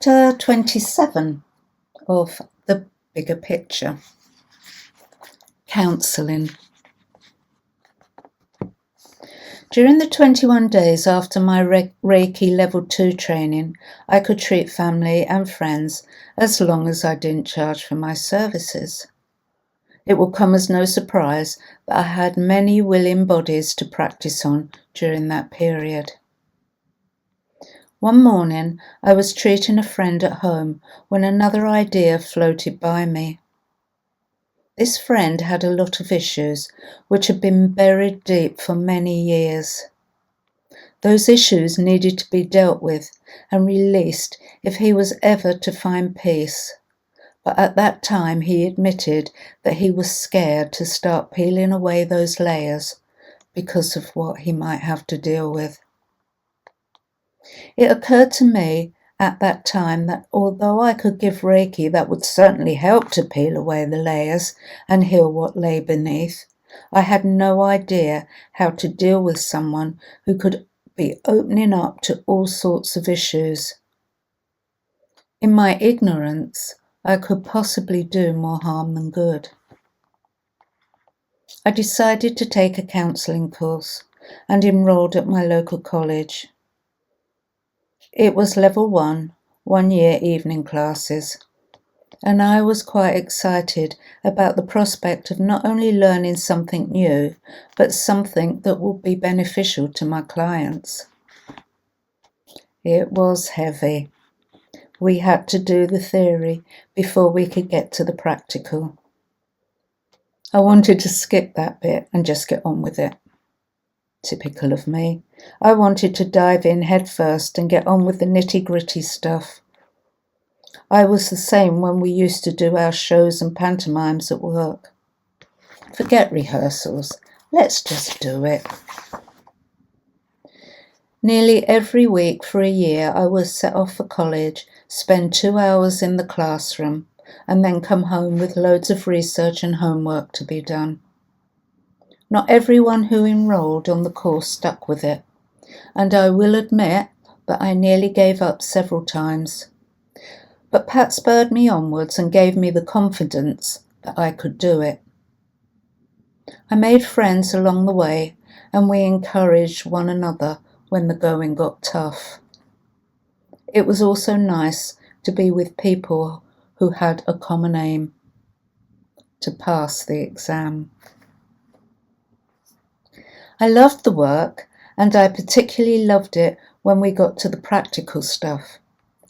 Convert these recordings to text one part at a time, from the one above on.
Chapter 27 of The Bigger Picture. Counselling. During the 21 days after my Reiki Level 2 training, I could treat family and friends as long as I didn't charge for my services. It will come as no surprise that I had many willing bodies to practice on during that period. One morning, I was treating a friend at home when another idea floated by me. This friend had a lot of issues which had been buried deep for many years. Those issues needed to be dealt with and released if he was ever to find peace. But at that time he admitted that he was scared to start peeling away those layers because of what he might have to deal with. It occurred to me at that time that although I could give Reiki that would certainly help to peel away the layers and heal what lay beneath, I had no idea how to deal with someone who could be opening up to all sorts of issues. In my ignorance, I could possibly do more harm than good. I decided to take a counselling course and enrolled at my local college. It was level 1-year evening classes, and I was quite excited about the prospect of not only learning something new, but something that would be beneficial to my clients. It was heavy. We had to do the theory before we could get to the practical. I wanted to skip that bit and just get on with it. Typical of me. I wanted to dive in head first and get on with the nitty-gritty stuff. I was the same when we used to do our shows and pantomimes at work. Forget rehearsals. Let's just do it. Nearly every week for a year I would set off for college, spend 2 hours in the classroom, and then come home with loads of research and homework to be done. Not everyone who enrolled on the course stuck with it, and I will admit that I nearly gave up several times. But Pat spurred me onwards and gave me the confidence that I could do it. I made friends along the way, and we encouraged one another when the going got tough. It was also nice to be with people who had a common aim: to pass the exam. I loved the work, and I particularly loved it when we got to the practical stuff.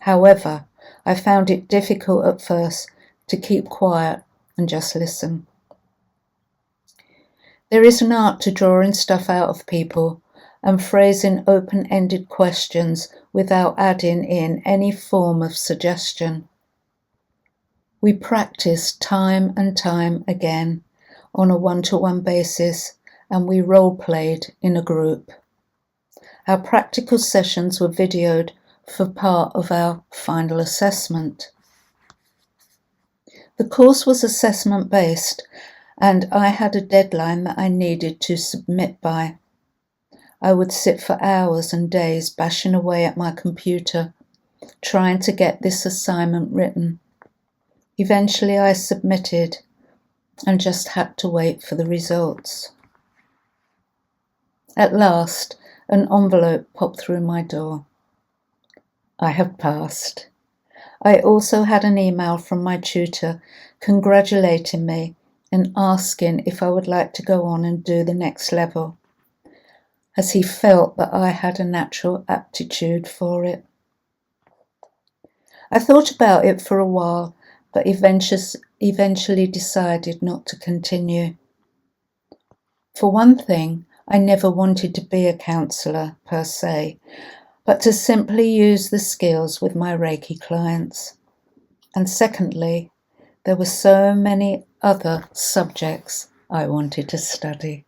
However, I found it difficult at first to keep quiet and just listen. There is an art to drawing stuff out of people and phrasing open-ended questions without adding in any form of suggestion. We practiced time and time again on a one-to-one basis, and we role-played in a group. Our practical sessions were videoed for part of our final assessment. The course was assessment-based, and I had a deadline that I needed to submit by. I would sit for hours and days bashing away at my computer, trying to get this assignment written. Eventually I submitted and just had to wait for the results. At last, an envelope popped through my door. I have passed. I also had an email from my tutor congratulating me and asking if I would like to go on and do the next level, as he felt that I had a natural aptitude for it. I thought about it for a while, but eventually decided not to continue. For one thing, I never wanted to be a counsellor per se, but to simply use the skills with my Reiki clients. And secondly, there were so many other subjects I wanted to study.